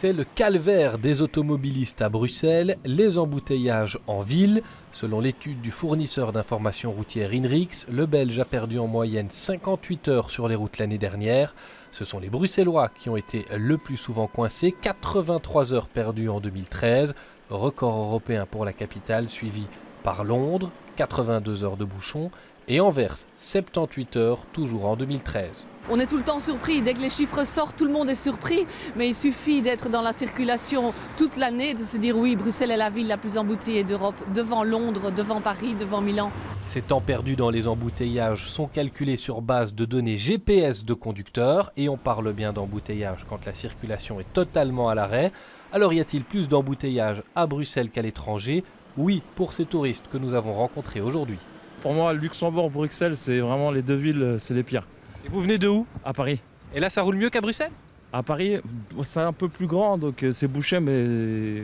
C'est le calvaire des automobilistes à Bruxelles, les embouteillages en ville. Selon l'étude du fournisseur d'informations routières Inrix, le Belge a perdu en moyenne 58 heures sur les routes l'année dernière. Ce sont les Bruxellois qui ont été le plus souvent coincés, 83 heures perdues en 2013, record européen pour la capitale, suivi par Londres, 82 heures de bouchon, et Anvers, 78 heures, toujours en 2013. On est tout le temps surpris, dès que les chiffres sortent, tout le monde est surpris, mais il suffit d'être dans la circulation toute l'année, de se dire oui, Bruxelles est la ville la plus embouteillée d'Europe, devant Londres, devant Paris, devant Milan. Ces temps perdus dans les embouteillages sont calculés sur base de données GPS de conducteurs, et on parle bien d'embouteillage quand la circulation est totalement à l'arrêt. Alors y a-t-il plus d'embouteillages à Bruxelles qu'à l'étranger? Oui, pour ces touristes que nous avons rencontrés aujourd'hui. Pour moi, Luxembourg, Bruxelles, c'est vraiment les deux villes, c'est les pires. Et vous venez de où? À Paris. Et là, ça roule mieux qu'à Bruxelles? À Paris, c'est un peu plus grand, donc c'est bouché, mais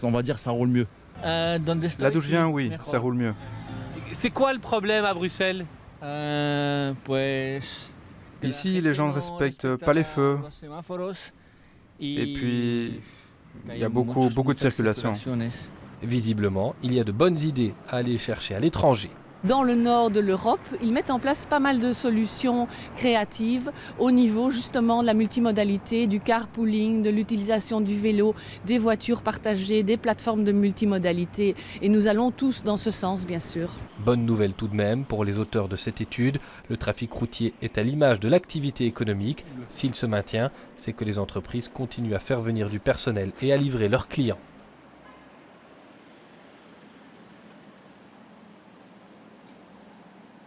on va dire ça roule mieux. Là d'où je viens, oui, ça roule mieux. C'est quoi le problème à Bruxelles? Ici, les gens ne respectent pas les feux. Et puis, il y a beaucoup de circulation. Visiblement, il y a de bonnes idées à aller chercher à l'étranger. Dans le nord de l'Europe, ils mettent en place pas mal de solutions créatives au niveau justement de la multimodalité, du carpooling, de l'utilisation du vélo, des voitures partagées, des plateformes de multimodalité. Et nous allons tous dans ce sens, bien sûr. Bonne nouvelle tout de même pour les auteurs de cette étude. Le trafic routier est à l'image de l'activité économique. S'il se maintient, c'est que les entreprises continuent à faire venir du personnel et à livrer leurs clients.